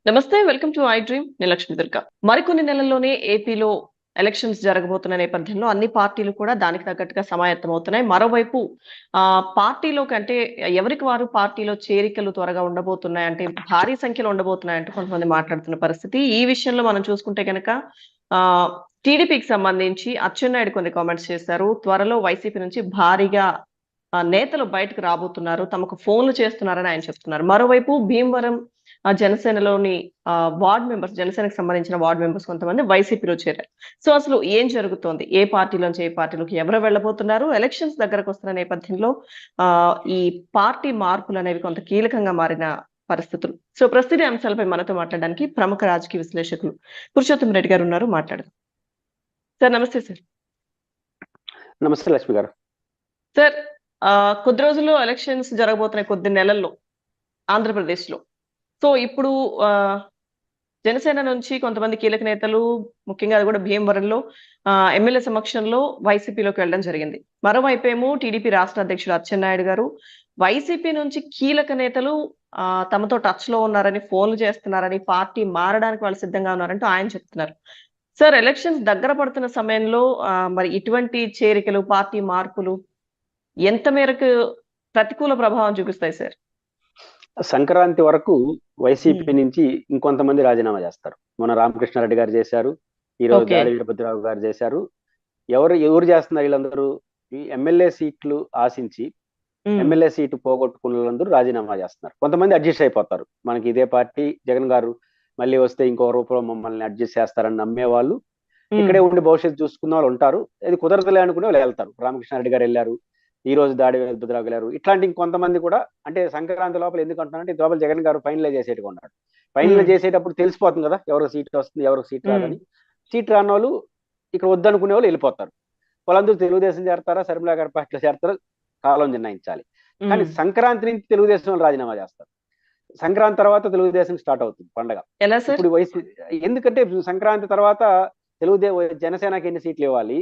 నమస్తే, welcome to I dream. నేను లక్ష్మి దుర్గా. మరికొన్ని నెలల్లోనే ఏపీలో ఎలక్షన్స్ జరగబోతున్న నేపథ్యంలో అన్ని పార్టీలు కూడా దానికి తగ్గట్టుగా సమాయత్తమవుతున్నాయి. మరోవైపు పార్టీలోకి అంటే ఎవరికి వారు పార్టీలో చేరికలు త్వరగా ఉండబోతున్నాయి, అంటే భారీ సంఖ్యలో ఉండబోతున్నాయంటూ కొంతమంది మాట్లాడుతున్న పరిస్థితి. ఈ విషయంలో మనం చూసుకుంటే గనక ఆహ్, టీడీపీకి సంబంధించి అచ్చెన్నాయుడు కొన్ని కామెంట్స్ చేశారు. త్వరలో వైసీపీ నుంచి భారీగా నేతలు బయటకు రాబోతున్నారు, తమకు ఫోన్లు చేస్తున్నారని ఆయన చెప్తున్నారు. మరోవైపు భీమవరం జనసేనలోని జనసేనకు సంబంధించిన వార్డ్ మెంబర్స్ కొంతమంది వైసీపీలో చేరారు. సో అసలు ఏం జరుగుతోంది? ఏ పార్టీలోంచి ఏ పార్టీలోకి ఎవరు వెళ్ళబోతున్నారు? ఎలక్షన్స్ దగ్గరకొస్తున్న నేపథ్యంలో ఈ పార్టీ మార్పులనేవి కొంత కీలకంగా మారిన పరిస్థితులు. సో ప్రస్తుత అంశాలపై మనతో మాట్లాడడానికి ప్రముఖ రాజకీయ విశ్లేషకులు పురుషోత్తం రెడ్డి గారు ఉన్నారు. మాట్లాడదాం. సార్ నమస్తే సార్. నమస్తే లక్ష్మి గారు. సార్, కొద్ది రోజుల్లో ఎలక్షన్స్ జరగబోతున్నాయి, కొద్ది నెలల్లో ఆంధ్రప్రదేశ్‌లో. సో ఇప్పుడు జనసేన నుంచి కొంతమంది కీలక నేతలు, ముఖ్యంగా అది కూడా భీమవరంలో ఎమ్మెల్యే సమక్షంలో వైసీపీలోకి వెళ్ళడం జరిగింది. మరోవైపేమో టీడీపీ రాష్ట్ర అధ్యక్షుడు అచ్చెన్నాయుడు గారు వైసీపీ నుంచి కీలక నేతలు తమతో టచ్ లో ఉన్నారని, ఫోన్లు చేస్తున్నారని, పార్టీ మారడానికి వాళ్ళు సిద్ధంగా ఉన్నారంటూ ఆయన చెప్తున్నారు. సార్, ఎలక్షన్స్ దగ్గర పడుతున్న సమయంలో మరి ఇటువంటి చేరికలు, పార్టీ మార్పులు ఎంత మేరకు ప్రతికూల ప్రభావం చూపిస్తాయి సార్? సంక్రాంతి వరకు వైసీపీ నుంచి ఇంకొంతమంది రాజీనామా చేస్తారు. మన రామకృష్ణారెడ్డి గారు చేశారు, ఈ రోజు గాలి వీరభద్రరావు గారు చేశారు. ఎవరు చేస్తున్నారు? వీళ్ళందరూ ఈ ఎమ్మెల్యే సీట్లు ఆశించి ఎమ్మెల్యే సీటు పోగొట్టుకున్న వాళ్ళందరూ రాజీనామా చేస్తున్నారు. కొంతమంది అడ్జస్ట్ అయిపోతారు. మనకి ఇదే పార్టీ, జగన్ గారు మళ్ళీ వస్తే ఇంకో రూపంలో మమ్మల్ని అడ్జస్ట్ చేస్తారని నమ్మే వాళ్ళు ఇక్కడే ఉండి భవిష్యత్తు చూసుకున్న వాళ్ళు ఉంటారు. అది కుదరదులే అనుకునే వాళ్ళు వెళ్తారు. రామకృష్ణారెడ్డి గారు వెళ్ళారు, ఈ రోజు దాడి వీరభద్రరావు వెళ్ళారు. ఇట్లాంటి ఇంకొంతమంది కూడా, అంటే సంక్రాంతి లోపల ఎందుకు అంటున్నారంటే ఈ లోపల జగన్ గారు ఫైనలైజ్ చేసేట్టుగా ఉన్నాడు. ఫైనలైజ్ చేసేటప్పుడు తెలిసిపోతుంది కదా ఎవరికి సీట్ వస్తుంది, ఎవరికి సీట్ రాదని. సీట్ రాని వాళ్ళు ఇక్కడ వద్దనుకునే వాళ్ళు వెళ్ళిపోతారు. వాళ్ళందరూ తెలుగుదేశం చేరతారా, శర్మిలా గారి పార్టీలో చేరతారా కాలం నిర్ణయించాలి. కానీ సంక్రాంతి నుంచి తెలుగుదేశం వాళ్ళు రాజీనామా చేస్తారు. సంక్రాంతి తర్వాత తెలుగుదేశం స్టార్ట్ అవుతుంది పండగ. ఇప్పుడు ఎందుకంటే సంక్రాంతి తర్వాత జనసేనకి ఎన్ని సీట్లు ఇవ్వాలి,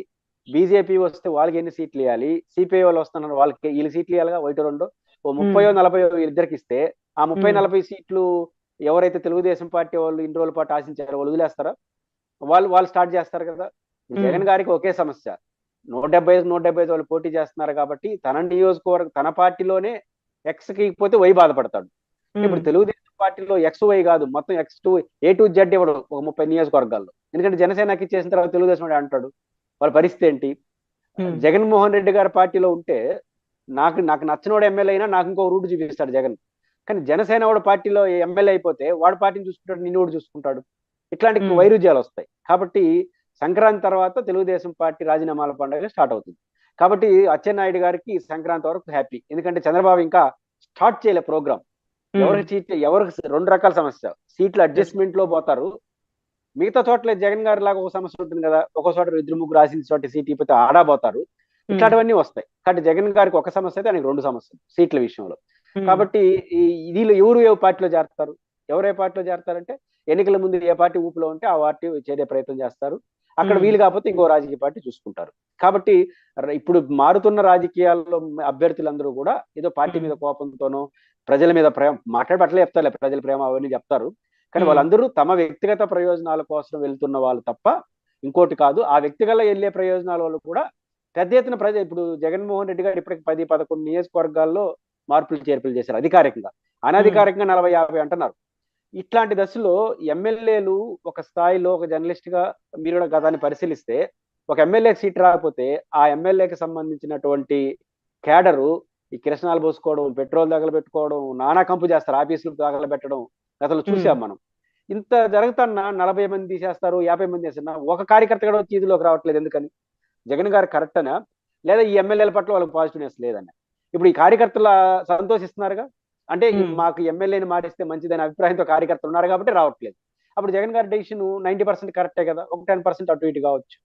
బీజేపీ వస్తే వాళ్ళకి ఎన్ని సీట్లు ఇవ్వాలి, సిపిఐ వాళ్ళు వస్తున్నారు వాళ్ళకి వీళ్ళు సీట్లు ఇవ్వాలిగా, ఒకటి రెండు 30-40 ఇద్దరికి ఇస్తే ఆ 30-40 సీట్లు ఎవరైతే తెలుగుదేశం పార్టీ వాళ్ళు ఇన్ని రోజుల పాటు ఆశించారో వాళ్ళు వదిలేస్తారా? వాళ్ళు స్టార్ట్ చేస్తారు కదా. జగన్ గారికి ఒకే సమస్య, 175 వాళ్ళు పోటీ చేస్తున్నారు కాబట్టి తన నియోజకవర్గం, తన పార్టీలోనే ఎక్స్కి పోతే వై బాధపడతాడు. ఇప్పుడు తెలుగుదేశం పార్టీలో ఎక్స్ వై కాదు, మొత్తం X to A to Z ఇవ్వడు ఒక 30 నియోజకవర్గాల్లో. ఎందుకంటే జనసేనకి ఇచ్చేసిన తర్వాత తెలుగుదేశం అంటాడు. వాళ్ళ పరిస్థితి ఏంటి? జగన్మోహన్ రెడ్డి గారి పార్టీలో ఉంటే నాకు నచ్చినోడు ఎమ్మెల్యే అయినా నాకు ఇంకో రూట్ చూపిస్తాడు జగన్. కానీ జనసేన వాడు పార్టీలో ఎమ్మెల్యే అయిపోతే వాడు పార్టీని చూసుకుంటాడు, నిన్ను చూసుకుంటాడు. ఇట్లాంటి వైరుధ్యాలు వస్తాయి. కాబట్టి సంక్రాంతి తర్వాత తెలుగుదేశం పార్టీ రాజీనామాల పండుగ స్టార్ట్ అవుతుంది. కాబట్టి అచ్చెన్నాయుడు గారికి సంక్రాంతి వరకు హ్యాపీ. ఎందుకంటే చంద్రబాబు ఇంకా స్టార్ట్ చేయలే ప్రోగ్రామ్. ఎవరికి రెండు రకాల సమస్య, సీట్ల అడ్జస్ట్మెంట్ లో పోతారు. మిగతా చోట్ల జగన్ గారి లాగా ఒక సమస్య ఉంటుంది కదా, ఒక చోట 2-3 రాసిన చోట సీట్ ఇపోతే ఆడాపోతారు. ఇట్లాంటివన్నీ వస్తాయి. కాబట్టి జగన్ గారికి ఒక సమస్య అయితే ఆయనకి 2 సమస్యలు సీట్ల విషయంలో. కాబట్టి వీళ్ళు ఎవరు ఏ పార్టీలో చేరతారు, ఎవరే పార్టీలో చేరతారంటే ఎన్నికల ముందు ఏ పార్టీ ఊపిలో ఉంటే ఆ పార్టీ చేరే ప్రయత్నం చేస్తారు. అక్కడ వీలు కాకపోతే ఇంకో రాజకీయ పార్టీ చూసుకుంటారు. కాబట్టి ఇప్పుడు మారుతున్న రాజకీయాల్లో అభ్యర్థులందరూ కూడా ఏదో పార్టీ మీద కోపంతోనో ప్రజల మీద ప్రేమ మాట్లాడబట్టలే చెప్తారు, ప్రజల ప్రేమ అవన్నీ చెప్తారు. కానీ వాళ్ళందరూ తమ వ్యక్తిగత ప్రయోజనాల కోసం వెళ్తున్న వాళ్ళు తప్ప ఇంకోటి కాదు. ఆ వ్యక్తిగత వెళ్ళే ప్రయోజనాల వాళ్ళు కూడా పెద్ద ఎత్తున ఇప్పుడు జగన్మోహన్ రెడ్డి గారు ఇప్పటికి 10-11 నియోజకవర్గాల్లో మార్పులు చేర్పులు చేశారు అధికారికంగా. అనధికారికంగా 40-50 అంటున్నారు. ఇట్లాంటి దశలో ఎమ్మెల్యేలు ఒక స్థాయిలో, ఒక జర్నలిస్ట్ గా మీరు కూడా గతాన్ని పరిశీలిస్తే, ఒక ఎమ్మెల్యేకి సీట్ రాకపోతే ఆ ఎమ్మెల్యేకి సంబంధించినటువంటి క్యాడరు ఈ కిరసనాలు పోసుకోవడం, పెట్రోల్ తగలబెట్టుకోవడం, నానా కంపు చేస్తారు, ఆఫీసులు తగలబెట్టడం గతంలో చూసాం మనం. ఇంత జరుగుతున్నా 40 మంది తీసేస్తారు, 50 మంది చేస్తున్నా ఒక కార్యకర్త కూడా వీధిలోకి రావట్లేదు. ఎందుకని? జగన్ గారు కరెక్ట్ అనా, లేదా ఈ ఎమ్మెల్యేల పట్ల వాళ్ళకి పాజిటివ్నెస్ లేదన్న? ఇప్పుడు ఈ కార్యకర్తల సంతోషిస్తున్నారుగా, అంటే మాకు ఎమ్మెల్యేని మారిస్తే మంచిదనే అభిప్రాయంతో కార్యకర్తలు ఉన్నారు కాబట్టి రావట్లేదు. అప్పుడు జగన్ గారి డెసిషన్ 90% కరెక్టే కదా, ఒక 10% అటు ఇటు కావచ్చు.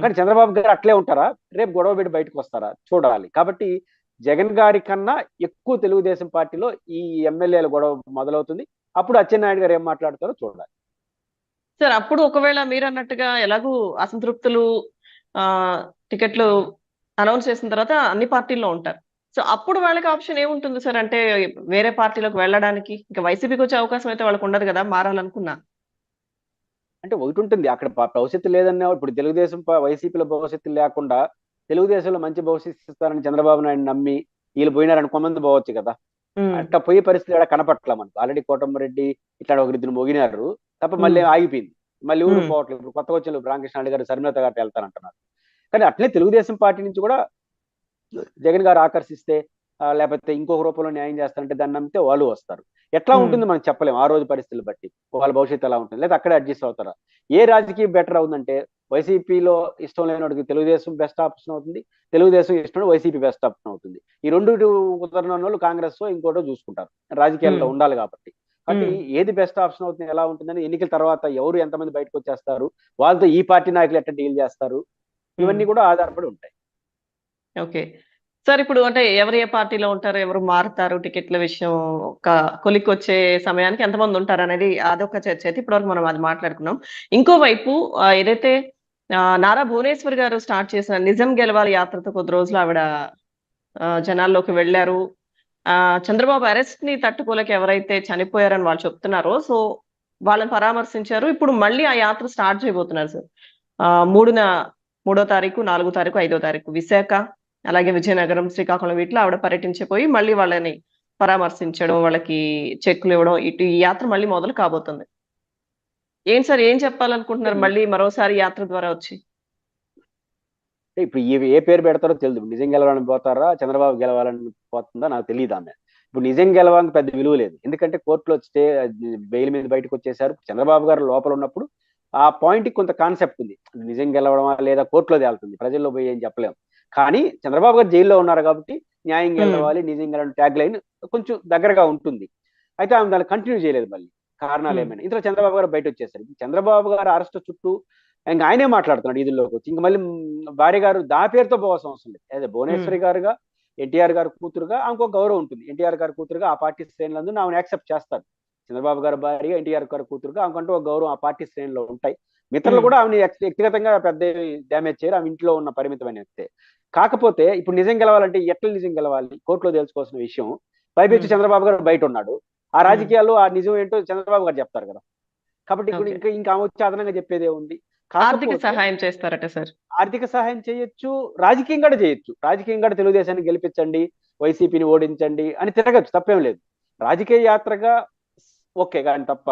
కానీ చంద్రబాబు గారు అట్లే ఉంటారా? రేపు గొడవ పెట్టి బయటకు వస్తారా? చూడాలి. కాబట్టి జగన్ గారి కన్నా ఎక్కువ తెలుగుదేశం పార్టీలో ఈ ఎమ్మెల్యేల గొడవ మొదలవుతుంది. అప్పుడు అచ్చెన్నాయుడు గారు ఏం మాట్లాడతారో చూడాలి. సార్, అప్పుడు ఒకవేళ మీరు అన్నట్టుగా ఎలాగూ అసంతృప్తులు టికెట్లు అనౌన్స్ చేసిన తర్వాత అన్ని పార్టీల్లో ఉంటారు. సో అప్పుడు వాళ్ళకి ఆప్షన్ ఏముంటుంది సార్? అంటే వేరే పార్టీలోకి వెళ్ళడానికి ఇంకా వైసీపీకి వచ్చే అవకాశం అయితే వాళ్ళకి ఉండదు కదా మారాలనుకున్నా. అంటే ఒకటి ఉంటుంది అక్కడ భవిష్యత్తు లేదన్నా ఇప్పుడు తెలుగుదేశం వైసీపీలో భవిష్యత్తు లేకుండా తెలుగుదేశంలో మంచి భవిష్యత్తు ఇస్తారని చంద్రబాబు నాయుడు నమ్మి వీళ్ళు పోయినారని కొంతమంది పోవచ్చు కదా. ఉమ్, అట్లా పోయే పరిస్థితి కూడా కనపట్ల మనకు. ఆల్రెడీ కోటమిరెడ్డి ఇట్లా ఒకరిద్దరు మోగినారు తప్ప మళ్ళీ ఉమ్, ఆగిపోయింది. మళ్ళీ ఊరు ఉమ్, పోవట్లేదు. ఇప్పుడు కొత్తగా వచ్చిన రామకృష్ణారెడ్డి గారు శర్మిలత గారు వెళ్తానంటున్నారు. కానీ అట్లే తెలుగుదేశం పార్టీ నుంచి కూడా జగన్ గారు ఆకర్షిస్తే లేకపోతే ఇంకొక రూపంలో న్యాయం చేస్తారంటే దాన్ని నమ్మితే వాళ్ళు వస్తారు. ఎట్లా ఉమ్, ఉంటుంది మనం చెప్పలేము ఆ రోజు పరిస్థితులు బట్టి. వాళ్ళ భవిష్యత్తు ఎలా ఉంటుంది లేదా అక్కడే అడ్జస్ట్ అవుతారా. ఏ రాజకీయం బెటర్ అవుతుందంటే వైసీపీలో ఇష్టం లేనివాడికి తెలుగుదేశం బెస్ట్ ఆప్షన్ అవుతుంది, తెలుగుదేశం ఇష్టం వైసీపీ బెస్ట్ ఆప్షన్ అవుతుంది. ఈ రెండు కుదరని వాళ్ళు కాంగ్రెస్ ఇంకోటో చూసుకుంటారు, రాజకీయాల్లో ఉమ్, ఉండాలి కాబట్టి. కాబట్టి ఉమ్, ఏది బెస్ట్ ఆప్షన్ అవుతుంది ఎలా ఉంటుందని ఎన్నికల తర్వాత ఎవరు ఎంతమంది బయటకు వచ్చేస్తారు, వాళ్ళతో ఈ పార్టీ నాయకులు ఎట్లా డీల్ చేస్తారు, ఉమ్. ఇవన్నీ కూడా ఆధారపడి ఉంటాయి. ఓకే సార్, ఇప్పుడు అంటే ఎవరు ఏ పార్టీలో ఉంటారు, ఎవరు మారుతారు, టికెట్ల విషయం ఒక కొలిక్కి వచ్చే సమయానికి ఎంతమంది ఉంటారు అనేది అదొక చర్చ అయితే ఇప్పటివరకు మనం అది మాట్లాడుకున్నాం. ఇంకోవైపు ఏదైతే నారా భువనేశ్వర్ గారు స్టార్ట్ చేసిన నిజం గెలవాలి యాత్రతో కొద్ది రోజులు ఆవిడ జనాల్లోకి వెళ్ళారు. ఆ చంద్రబాబు అరెస్ట్ ని తట్టుకోలేక ఎవరైతే చనిపోయారని వాళ్ళు చెప్తున్నారో, సో వాళ్ళని పరామర్శించారు. ఇప్పుడు మళ్ళీ ఆ యాత్ర స్టార్ట్ చేయబోతున్నారు సార్. ఆ మూడున 3వ తారీఖు, 4వ తారీఖు, 5వ తారీఖు విశాఖ, అలాగే విజయనగరం, శ్రీకాకుళం వీటిలో ఆవిడ పర్యటించిపోయి మళ్ళీ వాళ్ళని పరామర్శించడం, వాళ్ళకి చెక్కులు ఇవ్వడం, ఇటు ఈ యాత్ర మళ్ళీ మొదలు కాబోతుంది. ఏం సార్, ఏం చెప్పాలనుకుంటున్నారు మళ్ళీ మరోసారి యాత్ర ద్వారా వచ్చి? ఇప్పుడు ఏ పేరు పెడతారో తెలియదు. నిజం గెలవాలని పోతారా చంద్రబాబు గెలవాలని పోతుందా నాకు తెలియదు ఆమె. ఇప్పుడు నిజం గెలవాలని పెద్ద విలువ లేదు, ఎందుకంటే కోర్టులో స్టే బెయిల్ మీద బయటకు వచ్చేసారు. చంద్రబాబు గారు లోపల ఉన్నప్పుడు ఆ పాయింట్ కొంత కాన్సెప్ట్ ఉంది, నిజం గెలవడమా లేదా కోర్టులో తేలుతుంది, ప్రజల్లో పోయి ఏం చెప్పలేము. కానీ చంద్రబాబు గారు జైల్లో ఉన్నారు కాబట్టి న్యాయం గెలవాలి నిజం గెలవడం ట్యాగ్ లైన్ కొంచెం దగ్గరగా ఉంటుంది. అయితే ఆమె దాన్ని కంటిన్యూ చేయలేదు. మళ్ళీ కారణాలు ఏమైనా ఇందులో చంద్రబాబు గారు బయట వచ్చేసారు. చంద్రబాబు గారు అరెస్ట్ చుట్టూ ఇంకా ఆయనే మాట్లాడుతున్నాడు ఈదుల్లోకి వచ్చి. ఇంక మళ్ళీ భార్య గారు దా పేరుతో పోవాల్సిన అవసరం లేదు. అదే భువనేశ్వరి గారుగా ఎన్టీఆర్ గారు కూతురుగా ఆమెకు గౌరవం ఉంటుంది. ఎన్టీఆర్ గారి కూతురుగా ఆ పార్టీ శ్రేణులందు ఆమెను యాక్సెప్ట్ చేస్తారు. చంద్రబాబు గారు భార్య ఎన్టీఆర్ గారి కూతురుగా ఆమెకంటూ ఒక గౌరవం ఆ పార్టీ శ్రేణిలో ఉంటాయి. మిత్రులు కూడా ఆమెను వ్యక్తిగతంగా పెద్ద డ్యామేజ్ చేయరు, ఆమె ఇంట్లో ఉన్న పరిమితమైన వ్యక్తే. కాకపోతే ఇప్పుడు నిజం గెలవాలంటే ఎట్లా నిజం గెలవాలి కోర్టులో తెలుసుకోవాల్సిన విషయం. పైపెచ్చి చంద్రబాబు గారు బయట ఉన్నాడు. ఆ రాజకీయాల్లో ఆ నిజం ఏంటో చంద్రబాబు గారు చెప్తారు కదా. కాబట్టి ఇప్పుడు ఇంకా ఆమె వచ్చి అదనంగా చెప్పేదే ఉంది. ఆర్థిక కాకపోతే సహాయం చేస్తారట సార్. ఆర్థిక సహాయం చేయొచ్చు, రాజకీయం కూడా చేయొచ్చు. రాజకీయం కూడా తెలుగుదేశాన్ని గెలిపించండి, వైసీపీని ఓడించండి అని తిరగచ్చు, తప్పేం లేదు. రాజకీయ యాత్రగా ఓకే, కానీ తప్ప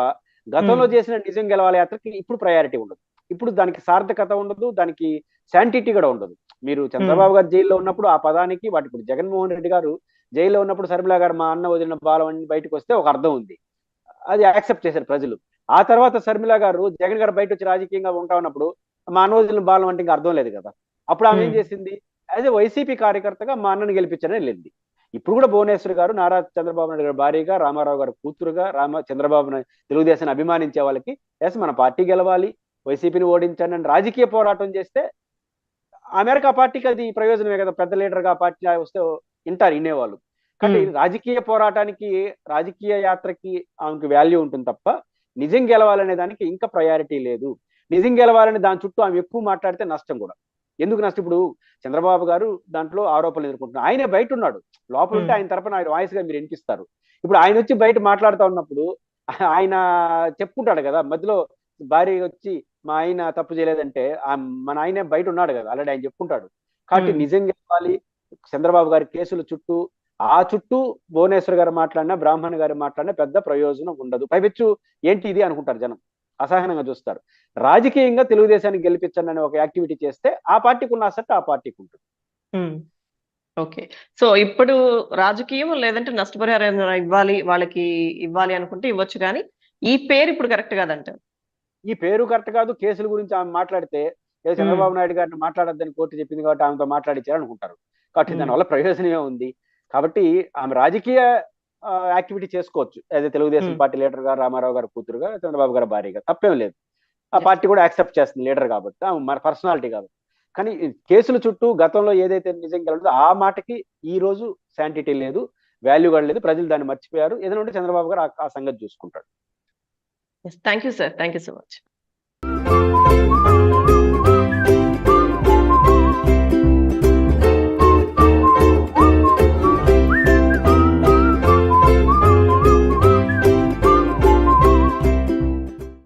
గతంలో చేసిన నిజం గెలవాలి యాత్రకి ఇప్పుడు ప్రయారిటీ ఉండదు. ఇప్పుడు దానికి సార్థకత ఉండదు, దానికి శాంటిటీ కూడా ఉండదు. మీరు చంద్రబాబు గారు జైల్లో ఉన్నప్పుడు ఆ పదానికి వాటి ఇప్పుడు జగన్మోహన్ రెడ్డి గారు జైల్లో ఉన్నప్పుడు శర్మిల గారు మా అన్న వదిలిన బాలం అని బయటకు వస్తే ఒక అర్థం ఉంది, అది యాక్సెప్ట్ చేశారు ప్రజలు. ఆ తర్వాత శర్మిల గారు జగన్ గారు బయట వచ్చి రాజకీయంగా ఉంటా ఉన్నప్పుడు మా అన్న వదిలిన బాలం అంటే ఇంకా అర్థం లేదు కదా. అప్పుడు ఆమె ఏం చేసింది, యాజ్ ఏ వైసీపీ కార్యకర్తగా మా అన్నని గెలిపించడం వెళ్ళింది. ఇప్పుడు కూడా భువనేశ్వర్ గారు నారా చంద్రబాబు నాయుడు గారు భార్యగా, రామారావు గారు కూతురుగా, చంద్రబాబు తెలుగుదేశాన్ని అభిమానించే వాళ్ళకి ఎస్ మన పార్టీ గెలవాలి, వైసీపీని ఓడించండి అని రాజకీయ పోరాటం చేస్తే ఆ మేరకు ఆ పార్టీకి అది ప్రయోజనమే కదా. పెద్ద లీడర్గా ఆ పార్టీ వస్తే వింటారు వినేవాళ్ళు. కాబట్టి రాజకీయ పోరాటానికి రాజకీయ యాత్రకి ఆమెకు వాల్యూ ఉంటుంది తప్ప నిజం గెలవాలనే దానికి ఇంకా ప్రయారిటీ లేదు. నిజం గెలవాలని దాని చుట్టూ ఆమె ఎక్కువ మాట్లాడితే నష్టం కూడా. ఎందుకు నష్టం, ఇప్పుడు చంద్రబాబు గారు దాంట్లో ఆరోపణలు ఎదుర్కొంటున్నారు, ఆయనే బయట ఉన్నాడు. లోపల ఉంటే ఆయన తరపున ఆయన వాయిస్ గా మీరు వినిపిస్తారు. ఇప్పుడు ఆయన వచ్చి బయట మాట్లాడుతూ ఉన్నప్పుడు ఆయన చెప్పుకుంటాడు కదా, మధ్యలో భార్య వచ్చి మా ఆయన తప్పు చేయలేదంటే మన ఆయనే బయట ఉన్నాడు కదా, ఆల్రెడీ ఆయన చెప్పుకుంటాడు. కాబట్టి నిజం గెలవాలి, చంద్రబాబు గారి కేసుల చుట్టూ ఆ చుట్టూ భువనేశ్వర్ గారు మాట్లాడినా బ్రాహ్మణ్ గారు మాట్లాడినా పెద్ద ప్రయోజనం ఉండదు. పైపెచ్చు ఏంటి ఇది అనుకుంటారు జనం, అసహనంగా చూస్తారు. రాజకీయంగా తెలుగుదేశాన్ని గెలిపించండి అనే ఒక యాక్టివిటీ చేస్తే ఆ పార్టీకి ఉన్న అసెట్ ఆ పార్టీకి ఉంటుంది. ఓకే, సో ఇప్పుడు రాజకీయం లేదంటే నష్టపరిహారం ఇవ్వాలి వాళ్ళకి, ఇవ్వాలి అనుకుంటే ఇవ్వచ్చు, కానీ ఈ పేరు ఇప్పుడు కరెక్ట్ కాదంటారు. ఈ పేరు కరెక్ట్ కాదు. కేసుల గురించి ఆమె మాట్లాడితే ఏదో చంద్రబాబు నాయుడు గారిని మాట్లాడొద్దని కోర్టు చెప్పింది కాబట్టి ఆమెతో మాట్లాడించారు అనుకుంటారు. కాబట్టి దానివల్ల ప్రయోజనమే ఉంది. కాబట్టి ఆమె రాజకీయ యాక్టివిటీ చేసుకోవచ్చు, అదే తెలుగుదేశం పార్టీ లీడర్ గా, రామారావు గారు కూతురుగా, చంద్రబాబు గారు భార్యగా, తప్పేం లేదు. ఆ పార్టీ కూడా యాక్సెప్ట్ చేస్తుంది లీడర్ కాబట్టి, మన పర్సనాలిటీ కాబట్టి. కానీ కేసుల చుట్టూ గతంలో ఏదైతే నిజంగా ఉందో ఆ మాటకి ఈ రోజు శాంటిటీ లేదు, వాల్యూ కూడా లేదు. ప్రజలు దాన్ని మర్చిపోయారు. ఏదైనా ఉంటే చంద్రబాబు గారు ఆ సంగతి చూసుకుంటాడు. Thank you sir, thank you so much.